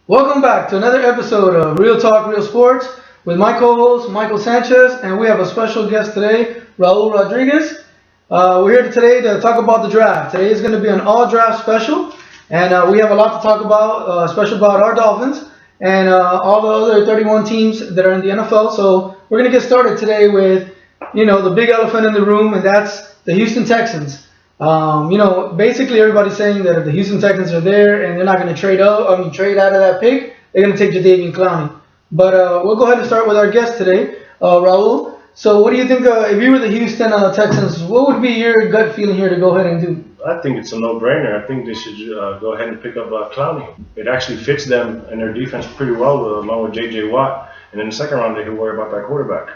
Welcome back to another episode of Real Talk, Real Sports with my co-host Michael Sanchez, and we have a special guest today, Raul Rodriguez. We're here today to talk about the draft. Today is going to be an all-draft special, and we have a lot to talk about, especially about our Dolphins and all the other 31 teams that are in the NFL. So we're going to get started today with, the big elephant in the room, and that's the Houston Texans. Basically everybody's saying that if the Houston Texans are there and they're not going to trade out of that pick, they're going to take Jadeveon Clowney. But we'll go ahead and start with our guest today, Raul. So what do you think, if you were the Houston Texans, what would be your gut feeling here to go ahead and do? I think it's a no-brainer. I think they should go ahead and pick up Clowney. It actually fits them and their defense pretty well, along with J.J. Watt. And in the second round, they can worry about that quarterback.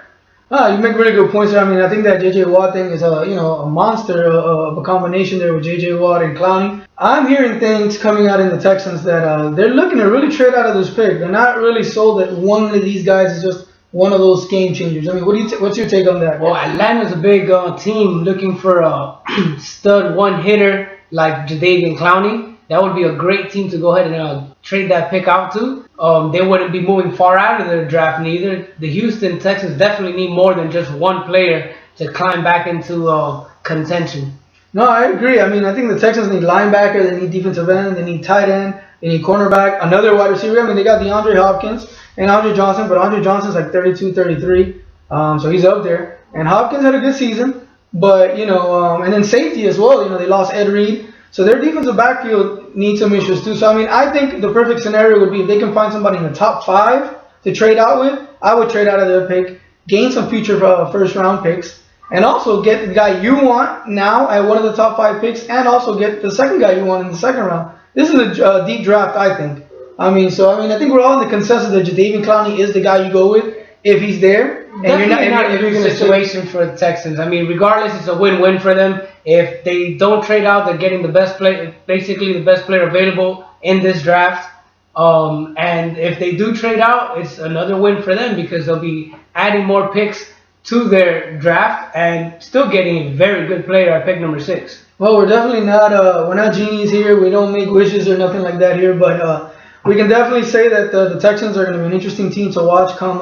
You make really good points there. I mean, I think that J.J. Watt thing is a monster of a combination there with J.J. Watt and Clowney. I'm hearing things coming out in the Texans that they're looking to really trade out of this pick. They're not really sold that one of these guys is just one of those game changers. I mean, what's your take on that? Well, Atlanta's a big team looking for a stud one hitter like Jadeveon Clowney. That would be a great team to go ahead and trade that pick out to. They wouldn't be moving far out of their draft neither. The Houston Texans definitely need more than just one player to climb back into contention. No, I agree. I mean, I think the Texans need linebacker, they need defensive end, they need tight end, they need cornerback, another wide receiver. I mean, they got DeAndre Hopkins and Andre Johnson, but Andre Johnson's like 32, 33, so he's up there. And Hopkins had a good season, but, and then safety as well. They lost Ed Reed. So their defensive backfield needs some issues too. So, I mean, I think the perfect scenario would be if they can find somebody in the top 5 to trade out with, I would trade out of their pick, gain some future first-round picks, and also get the guy you want now at one of the top 5 picks, and also get the second guy you want in the second round. This is a deep draft, I think. I think we're all in the consensus that Jadeveon Clowney is the guy you go with if he's there. And you're not in a good situation for the Texans. I mean, regardless, it's a win-win for them. If they don't trade out, they're getting the best player available in this draft. And if they do trade out, it's another win for them because they'll be adding more picks to their draft and still getting a very good player at pick number 6. Well, we're definitely not we're not genies here. We don't make wishes or nothing like that here, but we can definitely say that the Texans are going to be an interesting team to watch come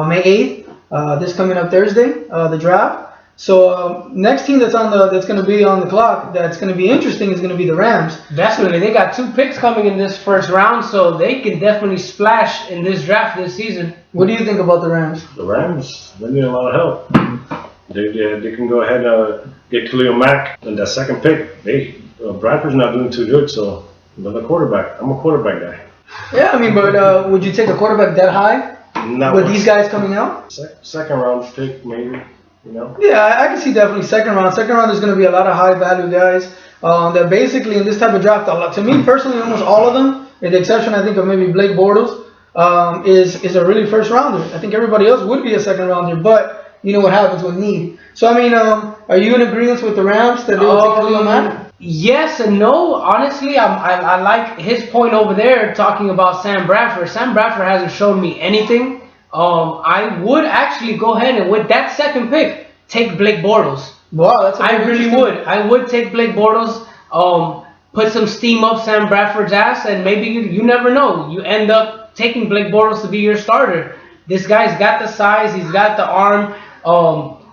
May 8th, this coming up Thursday, the draft. So next team that's going to be on the clock, that's going to be interesting, is going to be the Rams. Definitely, they got 2 picks coming in this first round, so they can definitely splash in this draft this season. What do you think about the Rams? The Rams, they need a lot of help. They can go ahead and get Khalil Mack in that second pick. Bradford's not doing too good, so another quarterback. I'm a quarterback guy. Yeah, I mean, but would you take a quarterback that high? With these guys coming out? Second round pick, maybe. Yeah, I can see definitely second round. Second round, there's going to be a lot of high-value guys that basically in this type of draft, to me personally, almost all of them, with the exception, I think, of maybe Blake Bortles, is a really first-rounder. I think everybody else would be a second-rounder, but you know what happens with need. So, I mean, are you in agreement with the Rams that they will take Khalil Mack? Yes and no. Honestly, I like his point over there talking about Sam Bradford. Sam Bradford hasn't shown me anything. I would actually go ahead and with that second pick, take Blake Bortles. Wow, that's I really would. I would take Blake Bortles, put some steam up Sam Bradford's ass, and maybe you never know. You end up taking Blake Bortles to be your starter. This guy's got the size. He's got the arm.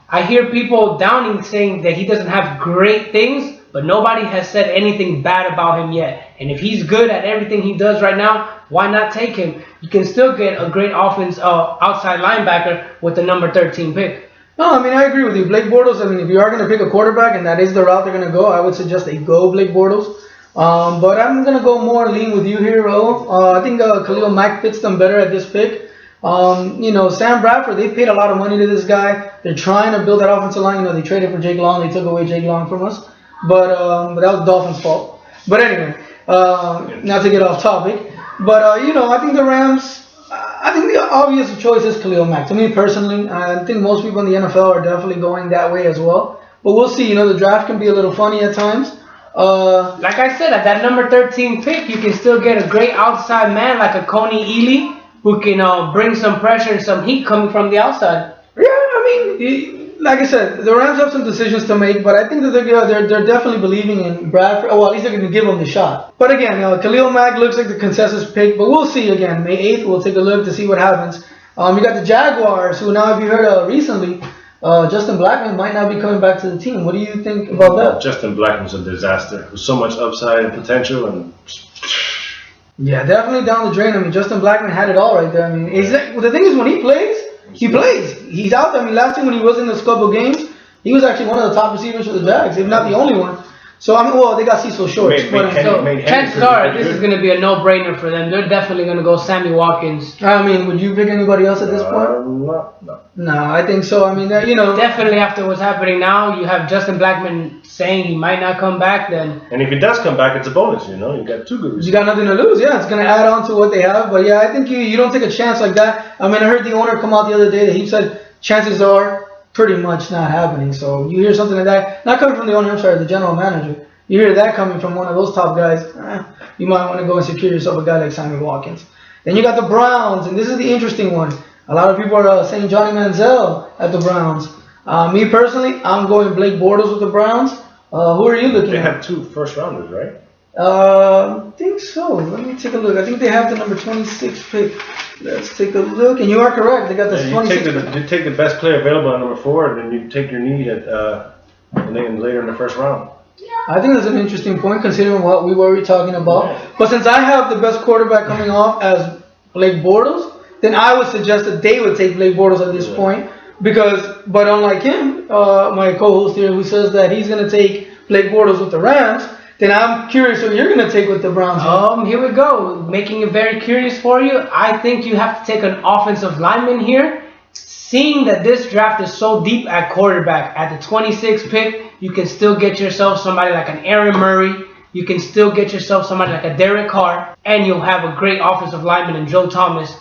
I hear people downing saying that he doesn't have great things, but nobody has said anything bad about him yet. And if he's good at everything he does right now, why not take him? You can still get a great offense outside linebacker with the number 13 pick. No, I mean, I agree with you. Blake Bortles, I mean, if you are going to pick a quarterback and that is the route they're going to go, I would suggest they go Blake Bortles. But I'm going to go more lean with you here, Raul. I think Khalil Mack fits them better at this pick. Sam Bradford, they paid a lot of money to this guy. They're trying to build that offensive line. They traded for Jake Long. They took away Jake Long from us. But that was Dolphins' fault. But anyway, not to get off topic. But, I think the Rams, I think the obvious choice is Khalil Mack. To me personally, I think most people in the NFL are definitely going that way as well. But we'll see. The draft can be a little funny at times. Like I said, at that number 13 pick, you can still get a great outside man like a Coney Ely who can bring some pressure and some heat coming from the outside. Yeah, I mean, like I said, the Rams have some decisions to make, but I think that they're definitely believing in Bradford. Oh, well, at least they're going to give him the shot. But again, Khalil Mack looks like the consensus pick, but we'll see again. May 8th, we'll take a look to see what happens. You got the Jaguars, who now, if you heard recently, Justin Blackmon might not be coming back to the team. What do you think about that? Justin Blackmon's a disaster. With so much upside and potential, and yeah, definitely down the drain. I mean, Justin Blackmon had it all right there. I mean, the thing is, when he plays, he plays. He's out there. I mean, last year when he was in those couple games, he was actually one of the top receivers for the Jags, if not the only one. So, I mean, well, they got Cecil Shorts. Chances are, this is going to be a no-brainer for them. They're definitely going to go Sammy Watkins. I mean, would you pick anybody else at this point? No, I think so. I mean, definitely after what's happening now, you have Justin Blackmon saying he might not come back then. And if he does come back, it's a bonus, you got 2 good receivers. You got nothing to lose, yeah. It's going to add on to what they have. But, yeah, I think you don't take a chance like that. I mean, I heard the owner come out the other day that he said chances are pretty much not happening. So you hear something like that, not coming from the owner, I'm sorry, the general manager. You hear that coming from one of those top guys, you might want to go and secure yourself a guy like Sammy Watkins. Then you got the Browns, and this is the interesting one. A lot of people are saying Johnny Manziel at the Browns. Me personally, I'm going Blake Bortles with the Browns. Who are you looking at? They have 2 first-rounders, right? I think so. Let me take a look. I think they have the number 26 pick. Let's take a look. And you are correct. They got the 26 pick. You take the best player available at number 4, and then you take your need at later in the first round. I think that's an interesting point considering what we were talking about. Yeah. But since I have the best quarterback coming off as Blake Bortles, then I would suggest that they would take Blake Bortles at this point. But unlike him, my co-host here, who says that he's going to take Blake Bortles with the Rams, then I'm curious what you're going to take with the Browns. Here we go. Making it very curious for you. I think you have to take an offensive lineman here. Seeing that this draft is so deep at quarterback, at the 26th pick, you can still get yourself somebody like an Aaron Murray. You can still get yourself somebody like a Derek Carr. And you'll have a great offensive lineman in Joe Thomas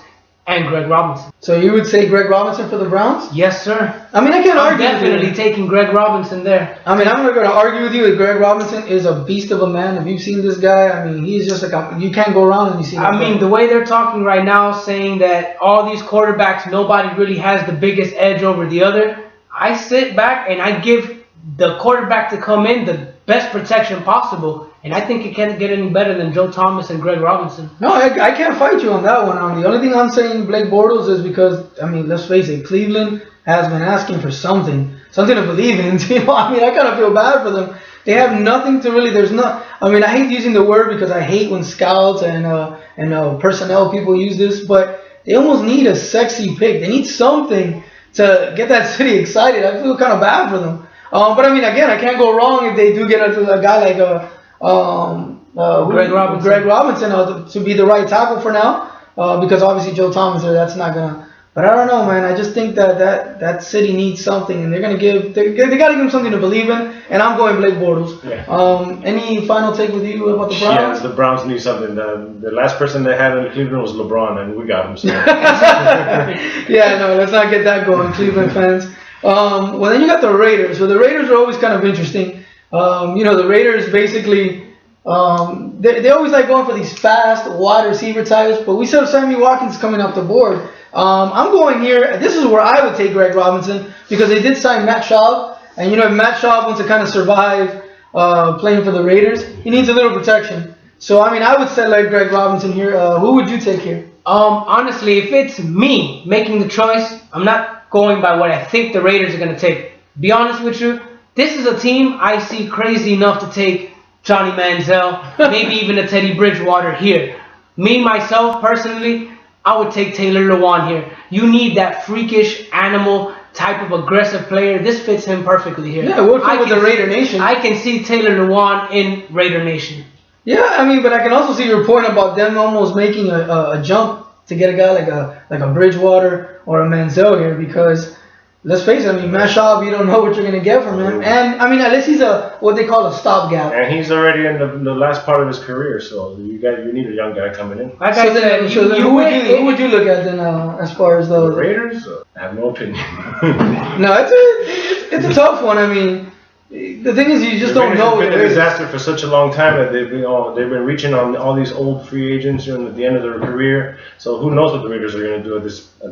and Greg Robinson. So you would say Greg Robinson for the Browns? Yes, sir. I mean, I can't argue with you. Definitely taking Greg Robinson there. I mean, I'm not going to argue with you that Greg Robinson is a beast of a man. If you've seen this guy, I mean, he's just like you can't go around and you see him. I mean, the way they're talking right now, saying that all these quarterbacks, nobody really has the biggest edge over the other. I sit back and I give the quarterback to come in the best protection possible. And I think it can't get any better than Joe Thomas and Greg Robinson. No, I can't fight you on that one. The only thing I'm saying Blake Bortles is because, I mean, let's face it, Cleveland has been asking for something to believe in. I mean, I kind of feel bad for them. They have nothing to really, I mean, I hate using the word because I hate when scouts and personnel people use this, but they almost need a sexy pick. They need something to get that city excited. I feel kind of bad for them. But I mean, again, I can't go wrong if they do get a guy like Greg Robinson to be the right tackle for now, because obviously Joe Thomas there, that's not gonna. But I don't know, man. I just think that city needs something, and they gotta give him something to believe in. And I'm going Blake Bortles. Yeah. Any final take with you about the Browns? Yeah, the Browns need something. The last person they had in Cleveland was LeBron, and we got him. So. Yeah, no, let's not get that going, Cleveland fans. Well, then you got the Raiders. So the Raiders are always kind of interesting. The Raiders basically, they always like going for these fast wide receiver types, but we saw Sammy Watkins coming off the board. I'm going here. This is where I would take Greg Robinson because they did sign Matt Schaub, and if Matt Schaub wants to kind of survive playing for the Raiders, he needs a little protection. So I mean, I would say like Greg Robinson here. Who would you take here? Honestly, if it's me making the choice, I'm not going by what I think the Raiders are going to take. Be honest with you. This is a team I see crazy enough to take Johnny Manziel, maybe even a Teddy Bridgewater here. Me, myself, personally, I would take Taylor Lewan here. You need that freakish animal type of aggressive player. This fits him perfectly here. Yeah, we'll fit with the Raider Nation. I can see Taylor Lewan in Raider Nation. Yeah, I mean, but I can also see your point about them almost making a jump to get a guy like a Bridgewater or a Manziel here because let's face it, I mean, Matt Schaub, you don't know what you're going to get from him. And, I mean, at least he's what they call a stopgap. And he's already in the last part of his career, so you need a young guy coming in. Like I said, who would you look at then as far as the Raiders? I have no opinion. No, it's a tough one. I mean, the thing is, you just don't know. It's been a disaster for such a long time that they've been reaching on all these old free agents at the end of their career. So who knows what the Raiders are going to do at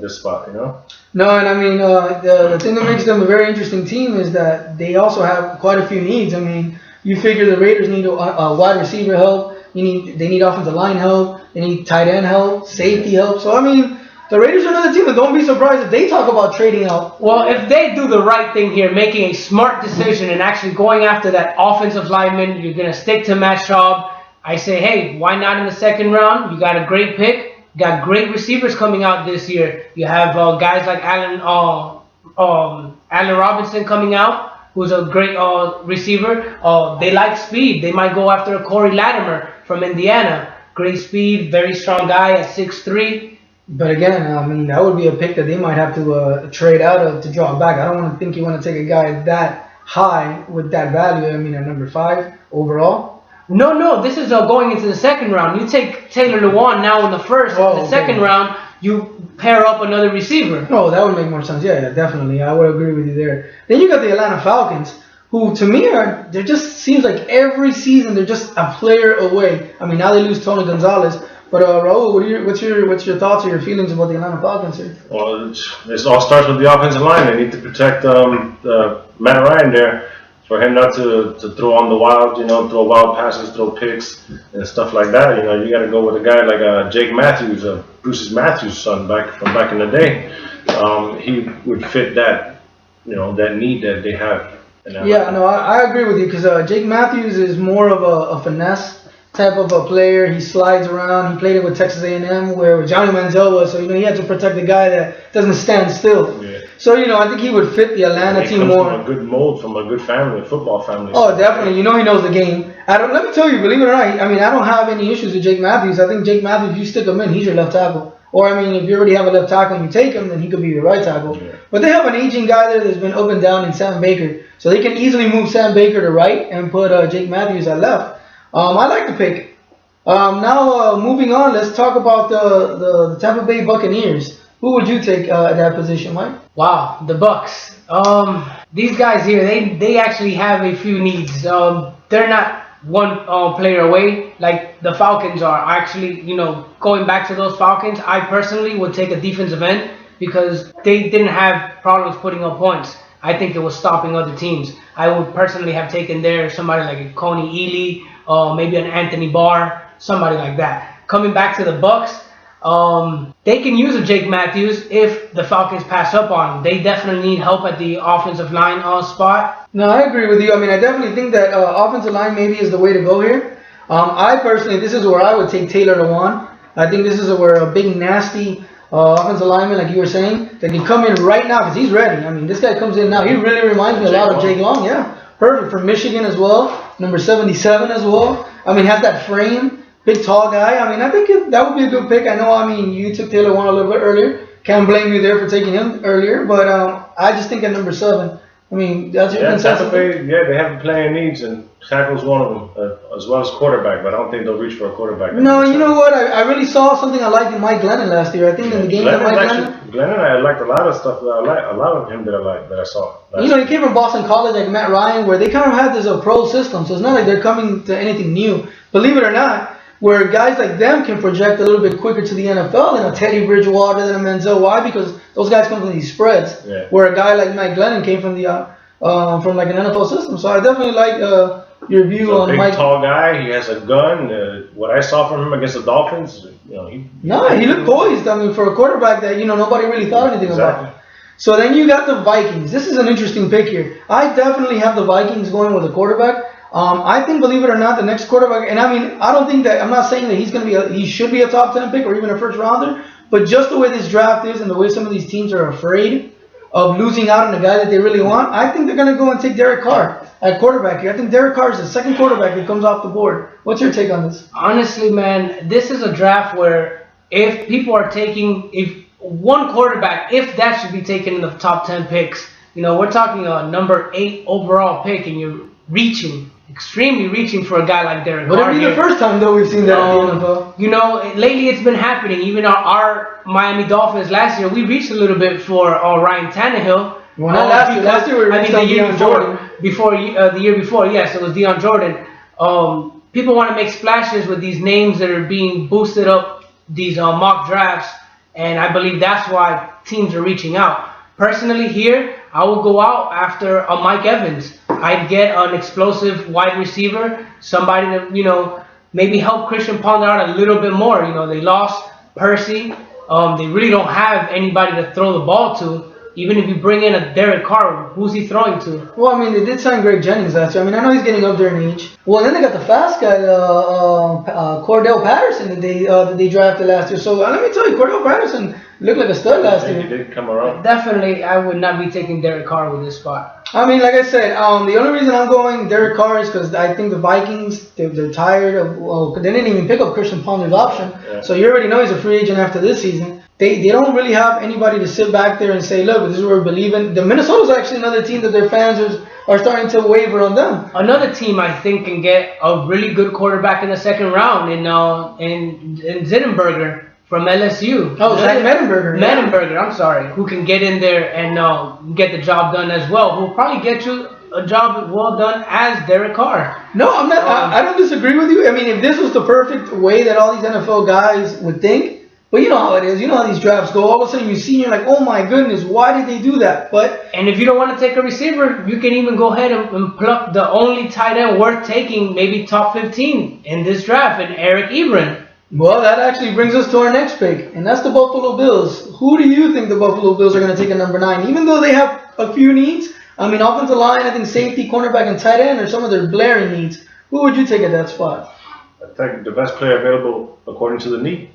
this spot, you know? No, and I mean, the thing that makes them a very interesting team is that they also have quite a few needs. I mean, you figure the Raiders need a wide receiver help. They need offensive line help. They need tight end help, safety help. So I mean, the Raiders are another team, but don't be surprised if they talk about trading out. Well, if they do the right thing here, making a smart decision and actually going after that offensive lineman, you're going to stick to Matt Schaub. I say, hey, why not in the second round? You got a great pick. You got great receivers coming out this year. You have guys like Allen Robinson coming out, who's a great receiver. They like speed. They might go after Corey Latimer from Indiana. Great speed, very strong guy at 6'3". But again, I mean, that would be a pick that they might have to trade out of to draw back. I don't want to think you want to take a guy that high with that value. I mean, at number 5 overall. No, this is going into the second round. You take Taylor Lewan now in the first. In the second round, you pair up another receiver. Oh, that would make more sense. Yeah, definitely. I would agree with you there. Then you got the Atlanta Falcons, who to me there just seems like every season they're just a player away. I mean, now they lose Tony Gonzalez. But Raul, what's your thoughts or your feelings about the Atlanta Falcons here? Well, it all starts with the offensive line. They need to protect Matt Ryan there, for him not to throw on the wild, throw wild passes, throw picks and stuff like that. You got to go with a guy like Jake Matthews, Bruce Matthews' son from back in the day. He would fit that, that need that they have. Yeah, no, I agree with you because Jake Matthews is more of a finesse type of a player. He slides around. He played it with Texas A&M where Johnny Manziel was, so he had to protect the guy that doesn't stand still. Yeah. So I think he would fit the Atlanta team more. From a good mold, from a good family, a football family. Oh, definitely. He knows the game. Let me tell you, believe it or not, I mean, I don't have any issues with Jake Matthews. I think Jake Matthews, if you stick him in, he's your left tackle. Or I mean, if you already have a left tackle and you take him, then he could be your right tackle. Yeah. But they have an aging guy there that's been up and down in Sam Baker, so they can easily move Sam Baker to right and put Jake Matthews at left. I like the pick. Now, moving on, let's talk about the Tampa Bay Buccaneers. Who would you take at that position, Mike? Wow, the Bucs. These guys here, they actually have a few needs. They're not one player away like the Falcons are. Actually, going back to those Falcons, I personally would take a defensive end because they didn't have problems putting up points. I think it was stopping other teams. I would personally have taken there somebody like a Coney Ely, maybe an Anthony Barr, somebody like that. Coming back to the Bucs, they can use a Jake Matthews if the Falcons pass up on him. They definitely need help at the offensive line spot. No, I agree with you. I mean, I definitely think that offensive line maybe is the way to go here. I personally, this is where I would take Taylor Lewan. I think this is where a big, nasty offensive lineman, like you were saying, that can come in right now because he's ready. I mean, this guy comes in now. He really reminds me a lot of Jake Long. Yeah, perfect. From Michigan as well, number 77 as well. I mean, has that frame. Big, tall guy. I mean, I think that would be a good pick. I know, you took Taylor Lewan a little bit earlier. Can't blame you there for taking him earlier. But I just think at number 7, that's your consensus. They have playing needs, and tackle's one of them, as well as quarterback. But I don't think they'll reach for a quarterback. No, you know what? I really saw something I liked in Mike Glennon last year. I think in the game that Mike Glennon, I liked a lot of stuff. A lot of him that I saw. He came from Boston College like Matt Ryan, where they kind of had this pro system. So it's not like they're coming to anything new. Believe it or not, where guys like them can project a little bit quicker to the NFL than a Teddy Bridgewater, than a Manziel. Why? Because those guys come from these spreads. Yeah. Where a guy like Mike Glennon came from from like an NFL system. So I definitely like your view on Mike. Big, tall guy. He has a gun. What I saw from him against the Dolphins, he looked poised. I mean, for a quarterback that nobody really thought anything about. So then you got the Vikings. This is an interesting pick here. I definitely have the Vikings going with a quarterback. I think, believe it or not, the next quarterback, and I mean, I don't think that, I'm not saying that he should be a top 10 pick or even a first rounder, but just the way this draft is and the way some of these teams are afraid of losing out on the guy that they really want, I think they're going to go and take Derek Carr at quarterback here. I think Derek Carr is the second quarterback that comes off the board. What's your take on this? Honestly, man, this is a draft where if people are taking, if one quarterback, if that should be taken in the top 10 picks, we're talking a number 8 overall pick and you're extremely reaching for a guy like Derek Carr. But it'll be the first time, though, we've seen that in the NFL. Lately it's been happening. Even our Miami Dolphins last year, we reached a little bit for Ryan Tannehill. Well, not last year. Last year we were the year Deion before. The year before, yes, it was Deion Jordan. People want to make splashes with these names that are being boosted up, these mock drafts, and I believe that's why teams are reaching out. Personally, here, I will go out after a Mike Evans. I'd get an explosive wide receiver, somebody that, maybe help Christian Ponder out a little bit more. They lost Percy. They really don't have anybody to throw the ball to. Even if you bring in a Derek Carr, who's he throwing to? Well, I mean, they did sign Greg Jennings last year. I mean, I know he's getting up there in age. Well, then they got the fast guy, Cordell Patterson, that they drafted last year. So let me tell you, Cordell Patterson looked like a stud last year. He did come around. Definitely, I would not be taking Derek Carr with this spot. I mean, like I said, the only reason I'm going Derek Carr is because I think the Vikings, they're tired of, they didn't even pick up Christian Ponder's option. Yeah. So you already know he's a free agent after this season. They don't really have anybody to sit back there and say, look, this is what we're believing. The Minnesota's actually another team that their fans are starting to waver on them. Another team I think can get a really good quarterback in the second round in Zindenberger from LSU. Oh, Zach Mettenberger. Mettenberger, I'm sorry. Who can get in there and get the job done as well. Who will probably get you a job well done as Derek Carr. No, I'm not. I don't disagree with you. I mean, if this was the perfect way that all these NFL guys would think, but you know how it is. You know how these drafts go. All of a sudden you see and you're like, oh my goodness, why did they do that? And if you don't want to take a receiver, you can even go ahead and pluck the only tight end worth taking, maybe top 15 in this draft, and Eric Ebron. Well, that actually brings us to our next pick, and that's the Buffalo Bills. Who do you think the Buffalo Bills are going to take at number 9? Even though they have a few needs, I mean, offensive line, I think safety, cornerback, and tight end are some of their glaring needs. Who would you take at that spot? I think the best player available according to the need.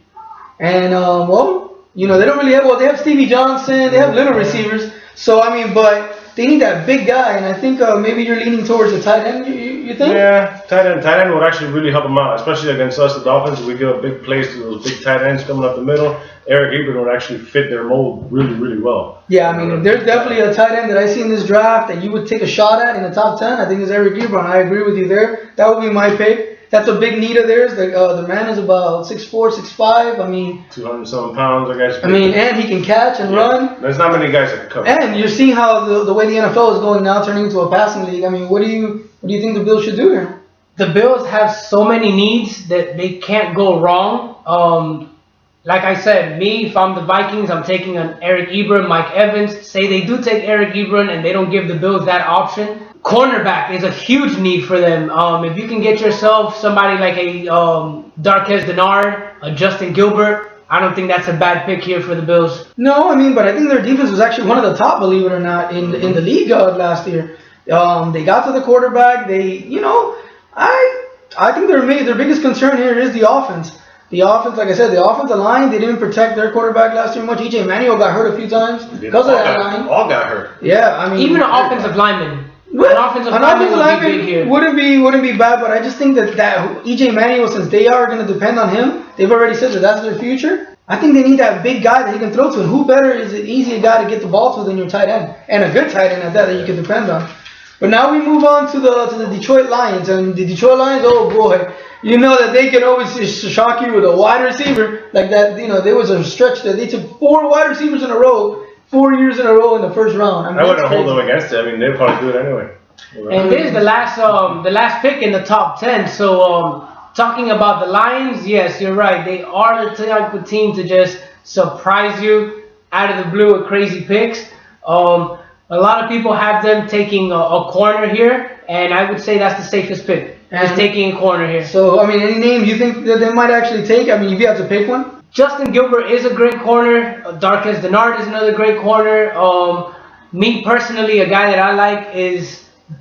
And, they don't really have, they have Stevie Johnson, they have little receivers. So, I mean, but they need that big guy, and I think maybe you're leaning towards the tight end, you think? Yeah, tight end would actually really help them out, especially against us, the Dolphins. We give a big plays to those big tight ends coming up the middle. Eric Ebron would actually fit their mold really, really well. Yeah, I mean, if there's definitely a tight end that I see in this draft that you would take a shot at in the top 10, I think it's Eric Ebron. I agree with you there. That would be my pick. That's a big need of theirs. The man is about 6'4", 6'5". I mean, 200-something pounds, I guess. I mean, and he can catch and run. There's not many guys that can cover. And you're seeing how the way the NFL is going now, turning into a passing league. I mean, what do you think the Bills should do here? The Bills have so many needs that they can't go wrong. Like I said, if I'm the Vikings, I'm taking an Eric Ebron, Mike Evans. Say they do take Eric Ebron and they don't give the Bills that option. Cornerback is a huge need for them. If you can get yourself somebody like a Darquez Denard, a Justin Gilbert, I don't think that's a bad pick here for the Bills. No, I mean, but I think their defense was actually one of the top, believe it or not, in the league last year. They got to the quarterback. I think their biggest concern here is the offense. The offense, like I said, the offensive line, they didn't protect their quarterback last year much. EJ Manuel got hurt a few times because of that line. All got hurt. Yeah, I mean, even an offensive lineman. An offensive lineman wouldn't be bad, but I just think that EJ Manuel, since they are going to depend on him, they've already said that that's their future. I think they need that big guy that he can throw to. And who better is an easier guy to get the ball to than your tight end, and a good tight end at that you can depend on. But now we move on to the Detroit Lions, and the Detroit Lions, oh boy, you know that they can always shock you with a wide receiver like that. There was a stretch that they took 4 wide receivers in a row. 4 years in a row in the first round. I wouldn't hold them against it. I mean, they'd probably do it anyway. And this is the last pick in the top 10. So talking about the Lions, yes, you're right. They are the type of team to just surprise you out of the blue with crazy picks. A lot of people have them taking a corner here, and I would say that's the safest pick. Is taking a corner here. So, I mean, any name you think that they might actually take? I mean, if you have to pick one? Justin Gilbert is a great corner. Darquez Denard is another great corner. Me personally, a guy that I like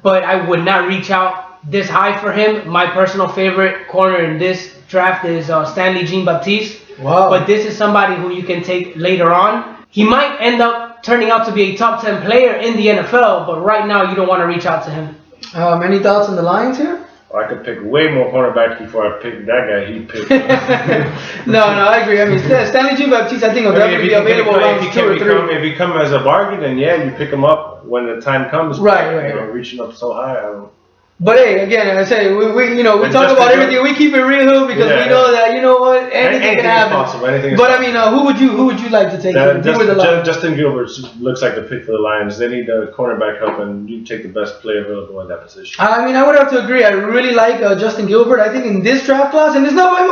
but I would not reach out this high for him. My personal favorite corner in this draft is Stanley Jean-Baptiste. Wow. But this is somebody who you can take later on. He might end up turning out to be a top 10 player in the NFL, but right now you don't want to reach out to him. Any thoughts on the Lions here? I could pick way more cornerbacks before I picked that guy he picked. No, I agree. I mean, Stanley Jean-Baptiste, I think will definitely be available around 2 or 3. If he comes as a bargain, then yeah, you pick him up when the time comes. Right. Reaching up so high, I don't. But hey, again, I say we And talk Justin about Gilbert- everything. We keep it real because we know that anything can happen. Is possible. Anything is But I possible. mean, who would you like to take? Justin Gilbert looks like the pick for the Lions. They need a cornerback help, and you take the best player available in that position. I mean, I would have to agree. I really like Justin Gilbert. I think in this draft class, and it's not by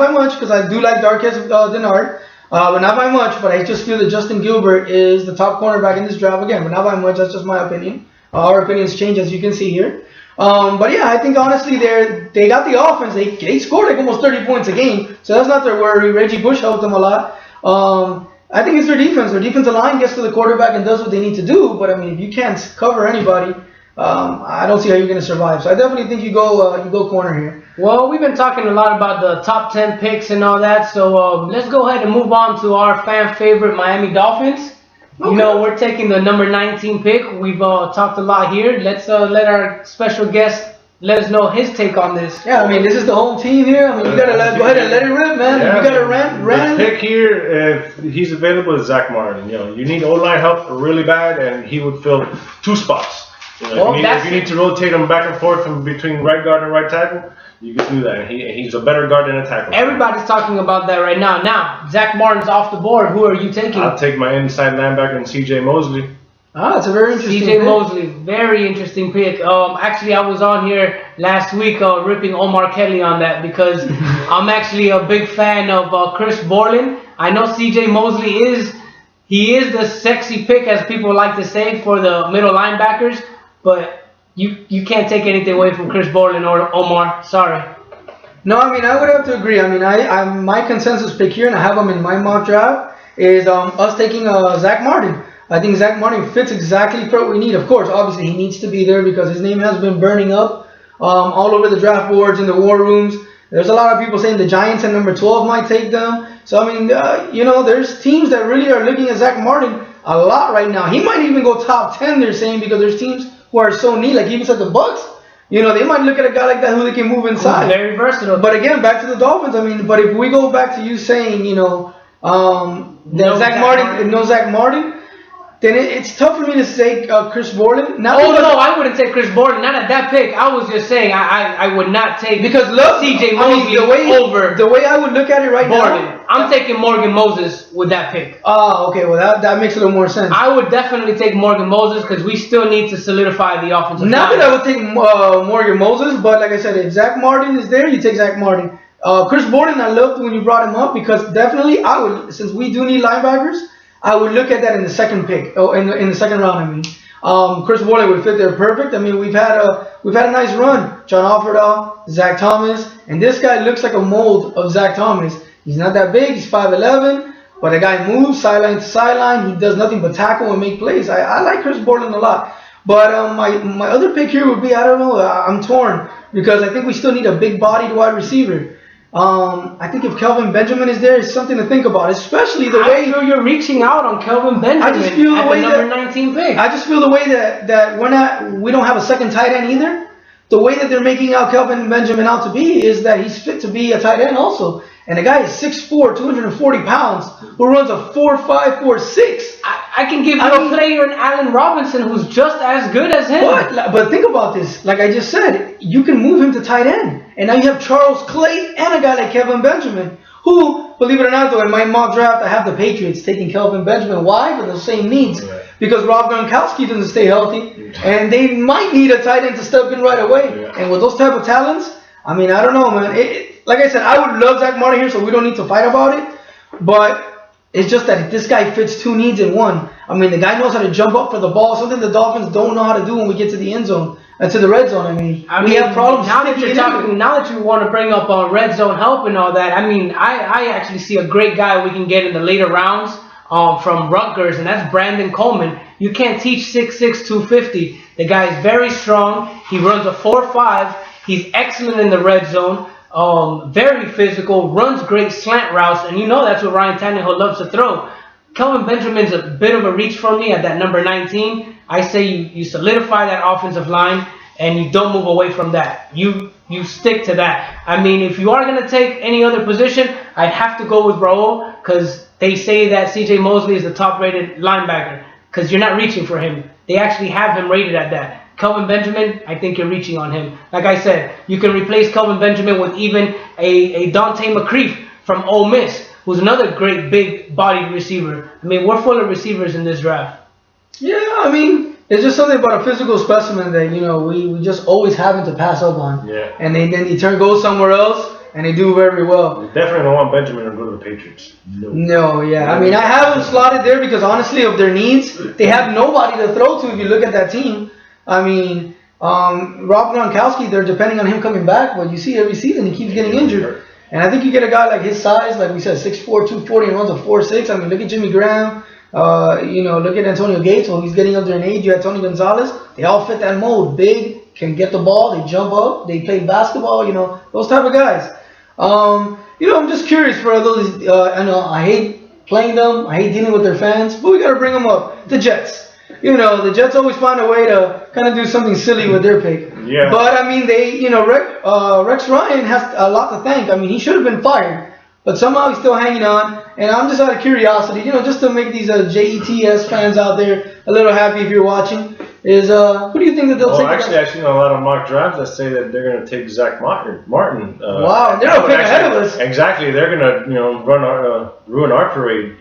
much, because I do like Darquez Denard, but not by much. But I just feel that Justin Gilbert is the top cornerback in this draft again, but not by much. That's just my opinion. Our opinions change, as you can see here. But yeah, I think honestly they got the offense. They scored like almost 30 points a game, so that's not their worry. Reggie Bush helped them a lot. I think it's their defense. Their defensive line gets to the quarterback and does what they need to do. But I mean, if you can't cover anybody, I don't see how you're going to survive. So I definitely think you go corner here. Well, we've been talking a lot about the top 10 picks and all that, so let's go ahead and move on to our fan favorite Miami Dolphins. Okay. We're taking the number 19 pick. We've talked a lot here. Let's let our special guest let us know his take on this. Yeah, I mean, this is the home team here. I mean, you got to go ahead and let it rip, man. Yeah, you got to rant. The pick here, if he's available, is Zach Martin. You need O-line help really bad, and he would fill 2 spots. If you need to rotate him back and forth from between right guard and right tackle, you can do that. And he's a better guard than a tackle. Everybody's talking about that right now. Now, Zach Martin's off the board. Who are you taking? I'll take my inside linebacker and C.J. Mosley. That's a very interesting C.J. Mosley, very interesting pick. Actually, I was on here last week ripping Omar Kelly on that because I'm actually a big fan of Chris Borland. I know C.J. Mosley is the sexy pick, as people like to say, for the middle linebackers, but you can't take anything away from Chris Borland or Omar. Sorry. No, I mean, I would have to agree. I mean, I'm my consensus pick here, and I have him in my mock draft, is us taking Zach Martin. I think Zach Martin fits exactly for what we need. Of course, obviously, he needs to be there because his name has been burning up all over the draft boards, in the war rooms. There's a lot of people saying the Giants at number 12 might take them. So, I mean, there's teams that really are looking at Zach Martin a lot right now. He might even go top 10, they're saying, because there's teams who are so neat, like even said the Bucks. They might look at a guy like that who they can move inside. Very versatile. But again, back to the Dolphins. I mean, but if we go back to you saying, Zach Martin, then it's tough for me to say Chris Borland. I wouldn't take Chris Borland. Not at that pick. I was just saying I would not take because look, C.J. Mosley over the way I would look at it right Borland. now. I'm taking Morgan Moses with that pick. Oh, okay. Well, that makes a little more sense. I would definitely take Morgan Moses because we still need to solidify the offensive line. Not that I would take Morgan Moses, but like I said, if Zach Martin is there, you take Zach Martin. Chris Borland, I loved when you brought him up because definitely I would, since we do need linebackers, I would look at that in the second pick. In the second round, I mean. Chris Borland would fit there perfect. I mean, we've had a nice run. John Offerdahl, Zach Thomas, and this guy looks like a mold of Zach Thomas. He's not that big. He's 5'11", but the guy moves sideline to sideline. He does nothing but tackle and make plays. I like Chris Borland a lot. But my other pick here would be, I don't know. I'm torn because I think we still need a big-bodied wide receiver. I think if Kelvin Benjamin is there, it's something to think about, especially the way you're reaching out on Kelvin Benjamin. I just feel the way number 19 pick. I just feel the way that we don't have a second tight end either. The way that they're making out Kelvin Benjamin out to be is that he's fit to be a tight end also. And the guy is 6'4", 240 pounds, who runs a 4.5, 4.6. I can give you a player in Allen Robinson who's just as good as him. But think about this. Like I just said, you can move him to tight end. And now you have Charles Clay and a guy like Kelvin Benjamin, who, believe it or not, though, in my mock draft, I have the Patriots taking Kelvin Benjamin. Why? For the same needs. Right. Because Rob Gronkowski doesn't stay healthy, and they might need a tight end to step in right away. Yeah. And with those type of talents, I mean, I don't know, man. Like I said, I would love Zach Martin here, so we don't need to fight about it. But it's just that this guy fits 2 needs in one. I mean, the guy knows how to jump up for the ball, something the Dolphins don't know how to do when we get to the end zone. To the red zone, we have problems. Now that you want to bring up red zone help and all that, I mean, I actually see a great guy we can get in the later rounds from Rutgers, and that's Brandon Coleman. You can't teach 6'6", 250. The guy is very strong. He runs a 4.5. He's excellent in the red zone. Very physical, runs great slant routes, and that's what Ryan Tannehill loves to throw. Kelvin Benjamin's a bit of a reach for me at that number 19. I say you solidify that offensive line and you don't move away from that. You stick to that. I mean, if you are going to take any other position, I'd have to go with Raul because they say that C.J. Mosley is the top-rated linebacker because you're not reaching for him. They actually have him rated at that. Kelvin Benjamin, I think you're reaching on him. Like I said, you can replace Kelvin Benjamin with even a Dante McCreef from Ole Miss, who's another great big-bodied receiver. I mean, we're full of receivers in this draft. Yeah, I mean, it's just something about a physical specimen that, you know, we just always having to pass up on. Yeah. And then they go somewhere else, and they do very well. You definitely don't want Benjamin to go to the Patriots. No, yeah. I mean, I have them slotted there because, honestly, of their needs, they have nobody to throw to if you look at that team. I mean, Rob Gronkowski, they're depending on him coming back, but you see every season he keeps getting injured. And I think you get a guy like his size, like we said, 6'4", 240, and runs a 4.6. I mean, look at Jimmy Graham. You know, look at Antonio Gates. Well, he's getting up there in age. You had Tony Gonzalez. They all fit that mold. Big, can get the ball. They jump up. They play basketball. You know, those type of guys. You know, I'm just curious for those. I know I hate playing them. I hate dealing with their fans, but we got to bring them up. The Jets. You know, the Jets always find a way to kind of do something silly with their pick. Yeah. But, I mean, Rex Ryan has a lot to thank. I mean, he should have been fired, but somehow he's still hanging on. And I'm just out of curiosity, you know, just to make these Jets fans out there a little happy if you're watching, is who do you think that they'll take? Well, actually, I've seen a lot of mock drafts that say that they're going to take Zach Martin. Wow, they're a pick ahead of us. Exactly. They're going to, you know, ruin our parade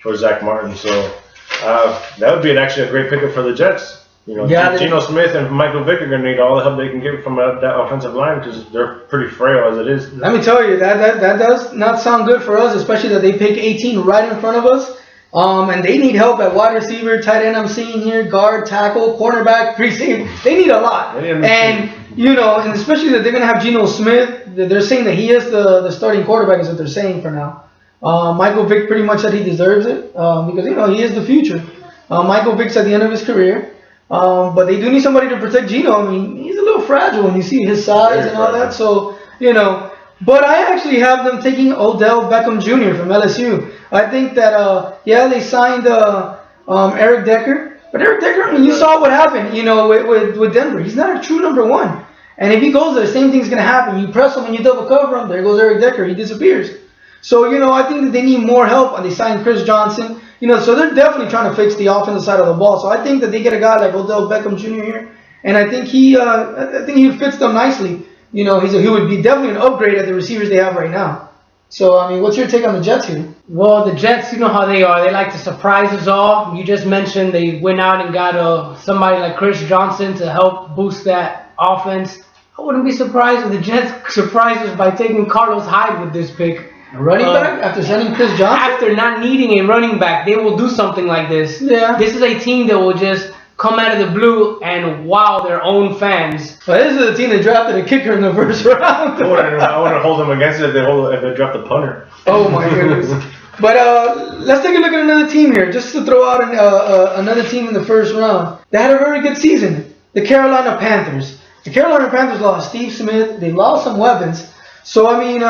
for Zach Martin. So that would be actually a great pickup for the Jets. You know, yeah, Geno Smith and Michael Vick are going to need all the help they can get from that offensive line because they're pretty frail as it is. Let me tell you, that does not sound good for us, especially that they pick 18 right in front of us. And they need help at wide receiver, tight end I'm seeing here, guard, tackle, cornerback, free safety. They need a lot. And, you know, and especially that they're going to have Geno Smith. They're saying that he is the starting quarterback is what they're saying for now. Michael Vick pretty much said he deserves it because, you know, he is the future. Michael Vick's at the end of his career. But they do need somebody to protect Geno. I mean, he's a little fragile when you see his size and all that. So, you know, but I actually have them taking Odell Beckham Jr. from LSU. I think that, they signed Eric Decker. But Eric Decker, I mean, you saw what happened, you know, with Denver. He's not a true number one. And if he goes there, the same thing's going to happen. You press him and you double cover him, there goes Eric Decker. He disappears. So, you know, I think that they need more help. And they signed Chris Johnson. You know, so they're definitely trying to fix the offensive side of the ball. So I think that they get a guy like Odell Beckham Jr. here, and I think he fits them nicely. You know, he would be definitely an upgrade at the receivers they have right now. So I mean, what's your take on the Jets here? Well, the Jets, you know how they are. They like to surprise us all. You just mentioned they went out and got somebody like Chris Johnson to help boost that offense. I wouldn't be surprised if the Jets surprised us by taking Carlos Hyde with this pick. A running back after sending Chris Johnson? After not needing a running back, they will do something like this. Yeah. This is a team that will just come out of the blue and wow their own fans. But this is a team that drafted a kicker in the first round. I want to hold them against it if they draft the punter. Oh my goodness. But let's take a look at another team here, just to throw out another team in the first round. They had a very good season. The Carolina Panthers. The Carolina Panthers lost Steve Smith. They lost some weapons. So I mean,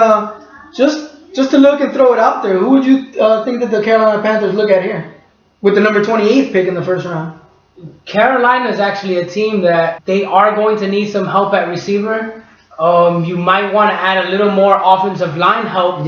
just to look and throw it out there, who would you think that the Carolina Panthers look at here with the number 28th pick in the first round? Carolina is actually a team that they are going to need some help at receiver. You might want to add a little more offensive line help,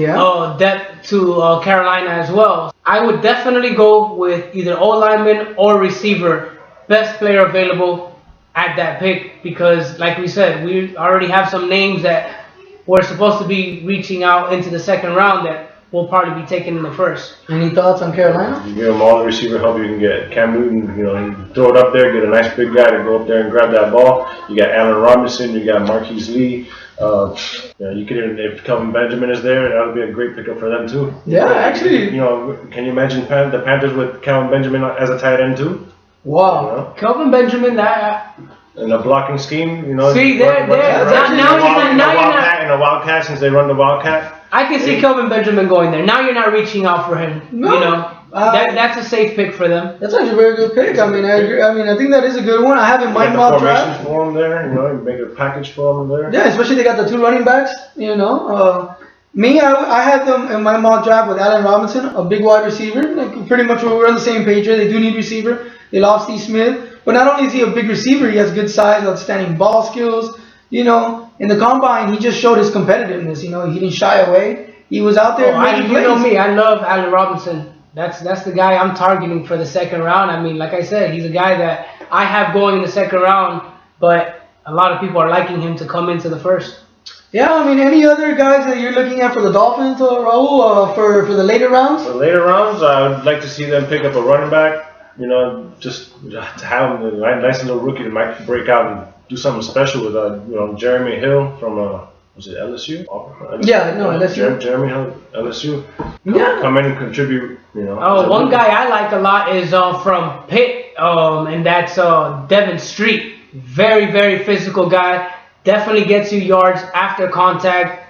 depth to Carolina as well. I would definitely go with either O-lineman or receiver, best player available at that pick, because like we said, we already have some names that we're supposed to be reaching out into the second round that will probably be taken in the first. Any thoughts on Carolina? You give them all the receiver help you can get. Cam Newton, you know, you throw it up there, get a nice big guy to go up there and grab that ball. You got Allen Robinson, you got Marquise Lee. You could even, if Kelvin Benjamin is there, that would be a great pickup for them too. Yeah, actually. You know, can you imagine the Panthers with Kelvin Benjamin as a tight end too? Wow. You know? Kelvin Benjamin, that. In a blocking scheme, you know. See, in a wildcat, since they run the wildcat. I can see Kelvin Benjamin going there. Now you're not reaching out for him. No. You know, that's a safe pick for them. That's actually a very good pick. I mean, I agree. I mean, I think that is a good one. I have in my mock draft. Formations for them there, you know, you make a package for them there. Yeah, especially they got the two running backs. You know, I had them in my mock draft with Allen Robinson, a big wide receiver. Like, pretty much we're on the same page here. They do need receiver. They lost Steve Smith. But not only is he a big receiver, he has good size, outstanding ball skills. You know, in the combine, he just showed his competitiveness. You know, he didn't shy away. He was out there. You know me, I love Allen Robinson. That's the guy I'm targeting for the second round. I mean, like I said, he's a guy that I have going in the second round but a lot of people are liking him to come into the first. Yeah, I mean, any other guys that you're looking at for the Dolphins, Raul, for the later rounds? For the later rounds, I would like to see them pick up a running back. You know, just to have a nice little rookie that might break out and do something special with, Jeremy Hill from, was it LSU? Yeah, no, LSU. Jeremy Hill, LSU. Yeah. Come in and contribute, Oh, one guy I like a lot is from Pitt, and that's Devin Street. Very, very physical guy. Definitely gets you yards after contact.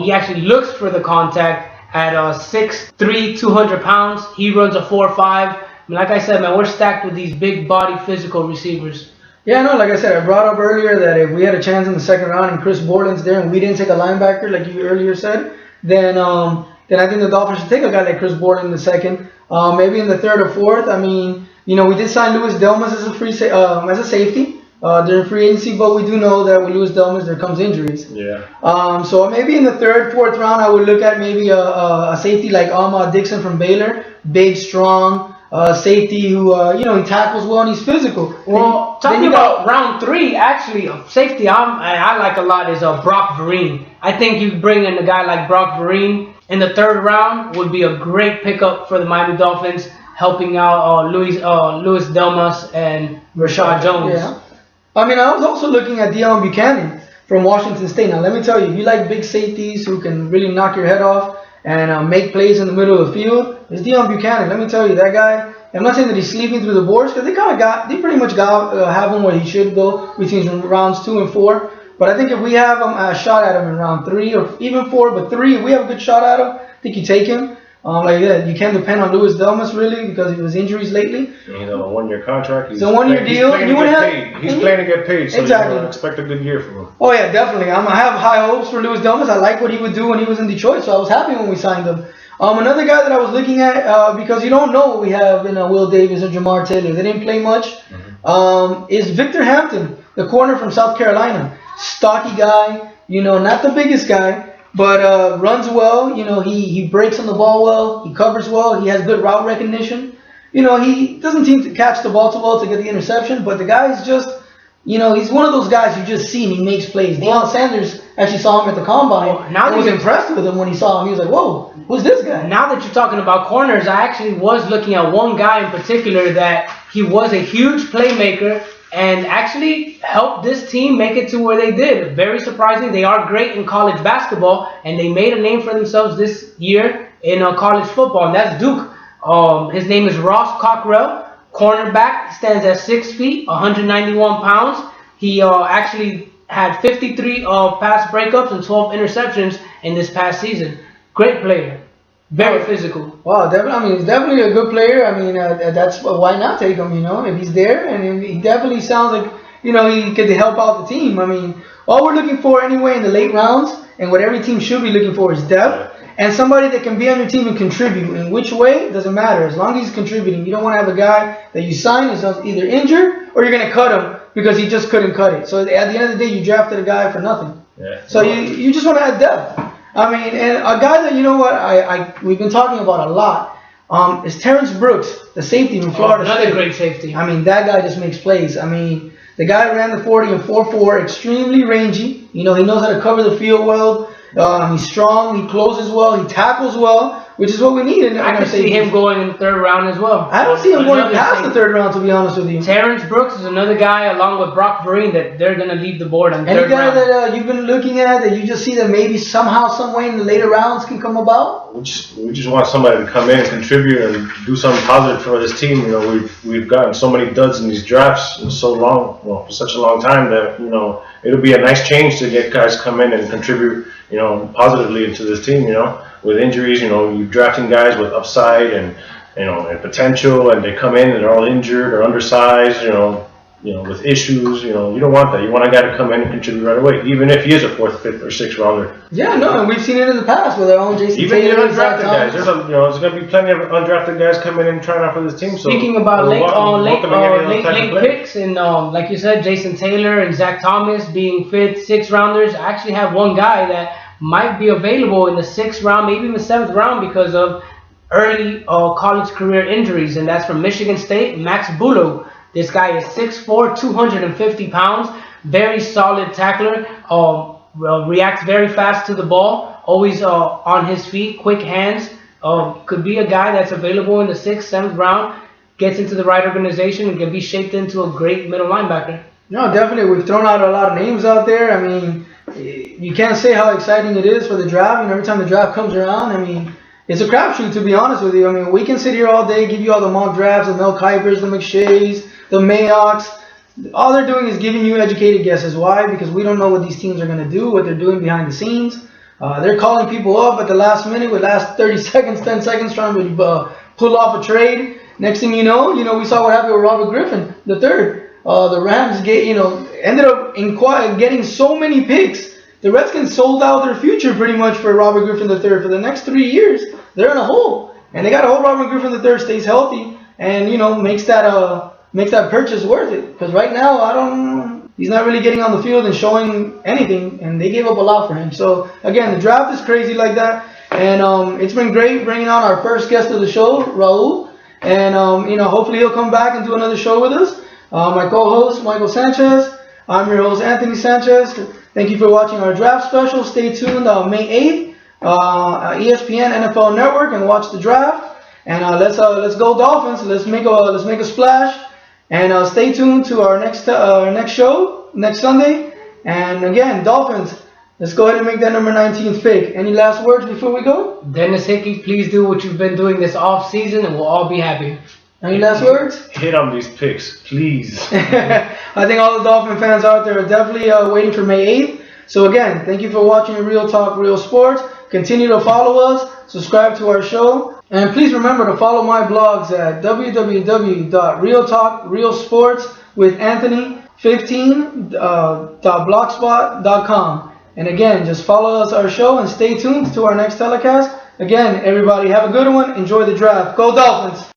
He actually looks for the contact at 6'3", 200 pounds. He runs a 4.5. Like I said, man, we're stacked with these big body physical receivers. Yeah, no, like I said, I brought up earlier that if we had a chance in the second round and Chris Borland's there and we didn't take a linebacker like you earlier said, then I think the Dolphins should take a guy like Chris Borland in the second. Maybe in the third or fourth. I mean, we did sign Louis Delmas as a safety during free agency, but we do know that with Louis Delmas there comes injuries. Yeah. So maybe in the third, fourth round, I would look at maybe a safety like Ahmad Dixon from Baylor, big, strong. Safety who, he tackles well and he's physical. Well, talking about round 3, actually, safety I like a lot is Brock Vereen. I think you bring in a guy like Brock Vereen in the third round would be a great pickup for the Miami Dolphins, helping out Louis Delmas and Rashad Jones. Yeah. I mean, I was also looking at Deion Buchanan from Washington State. Now, let me tell you, if you like big safeties who can really knock your head off and make plays in the middle of the field, it's Deion Buchanan. Let me tell you, that guy, I'm not saying that he's sleeping through the boards because they pretty much have him where he should go between rounds 2 and 4. But I think if we have a shot at him in round 3 or even 4, but 3, if we have a good shot at him, I think you take him. You can't depend on Louis Delmas really because of his injuries lately. He's on a 1-year contract. It's a 1-year deal. He's playing to get paid, so exactly. You expect a good year from him. Oh yeah, definitely. I have high hopes for Louis Delmas. I like what he would do when he was in Detroit, so I was happy when we signed him. Another guy that I was looking at, because you don't know what we have in Will Davis and Jamar Taylor. They didn't play much. Is Victor Hampton, the corner from South Carolina. Stocky guy, not the biggest guy, but runs well. He breaks on the ball well. He covers well. He has good route recognition. He doesn't seem to catch the ball too well to get the interception, but the guy is just, he's one of those guys you just see and he makes plays. Deion Sanders actually saw him at the combine. I was impressed with him when he saw him. He was like, whoa, who's this guy? Now that you're talking about corners, I actually was looking at one guy in particular that he was a huge playmaker and actually helped this team make it to where they did. Very surprising. They are great in college basketball, and they made a name for themselves this year in college football, and that's Duke. His name is Ross Cockrell, cornerback, stands at 6 feet, 191 pounds. He actually had 53 pass breakups and 12 interceptions in this past season. Great player. Very physical. Wow, he's definitely a good player. I mean, that's why not take him, if he's there. And he definitely sounds like, he could help out the team. I mean, all we're looking for anyway in the late rounds and what every team should be looking for is depth and somebody that can be on your team and contribute. In which way, doesn't matter. As long as he's contributing. You don't want to have a guy that you sign is either injured or you're going to cut him because he just couldn't cut it. So at the end of the day, you drafted a guy for nothing. Yeah. So you just want to add depth. I mean, and a guy that, we've been talking about a lot is Terrence Brooks, the safety from Florida State. Another great safety. I mean, that guy just makes plays. I mean, the guy ran the 40 and 4.4, extremely rangy. He knows how to cover the field well. He's strong. He closes well. He tackles well, which is what we need in I could see him going in the third round as well. I don't see him going past the third round, to be honest with you. Terrence Brooks is another guy, along with Brock Vereen, that they're going to leave the board on the third round. Any guy that you've been looking at that you just see that maybe somehow, some way in the later rounds can come about? We just want somebody to come in and contribute and do something positive for this team. We've gotten so many duds in these drafts in for such a long time that it'll be a nice change to get guys come in and contribute positively into this team. With injuries, you're drafting guys with upside and and potential, and they come in and they're all injured or undersized, with issues. You don't want that. You want a guy to come in and contribute right away, even if he is a 4th, 5th, or 6th rounder. Yeah, no, and we've seen it in the past with our own Jason Even Taylor, undrafted guys. There's going to be plenty of undrafted guys coming in and trying out for this team. So speaking about late picks, and like you said, Jason Taylor and Zach Thomas being 5th, 6th rounders, I actually have one guy that might be available in the 6th round, maybe in the 7th round because of early college career injuries, and that's from Michigan State, Max Bulo. This guy is 6'4", 250 pounds. Very solid tackler. Reacts very fast to the ball. Always on his feet. Quick hands. Could be a guy that's available in the 6th, 7th round. Gets into the right organization and can be shaped into a great middle linebacker. No, definitely. We've thrown out a lot of names out there. I mean, you can't say how exciting it is for the draft. Every time the draft comes around, I mean, it's a crapshoot, to be honest with you. I mean, we can sit here all day, give you all the mock drafts, the Mel Kipers, the McShays, the Mayocks. All they're doing is giving you educated guesses. Why? Because we don't know what these teams are going to do, what they're doing behind the scenes. They're calling people up at the last minute with last 30 seconds, 10 seconds, trying to pull off a trade. Next thing you know, we saw what happened with Robert Griffin III. The Rams ended up getting so many picks. The Redskins sold out their future pretty much for Robert Griffin III. For the next 3 years, they're in a hole. And they got to hope Robert Griffin III stays healthy and, makes that purchase worth it. Because right now, he's not really getting on the field and showing anything. And they gave up a lot for him. So, again, the draft is crazy like that. And it's been great bringing on our first guest of the show, Raul. And, hopefully he'll come back and do another show with us. My co-host, Michael Sanchez. I'm your host, Anthony Sanchez. Thank you for watching our draft special. Stay tuned on May 8th, ESPN NFL Network, and watch the draft. And let's go Dolphins. Let's make a splash. And stay tuned to our next show next Sunday. And again, Dolphins. Let's go ahead and make that number 19th pick. Any last words before we go? Dennis Hickey, please do what you've been doing this off season, and we'll all be happy. Any last words? Hit on these picks, please. I think all the Dolphin fans out there are definitely waiting for May 8th. So again, thank you for watching Real Talk, Real Sports. Continue to follow us, subscribe to our show, and please remember to follow my blogs at www.realtalkrealsports15.blogspot.com. And again, just follow our show and stay tuned to our next telecast. Again, everybody, have a good one. Enjoy the draft. Go Dolphins!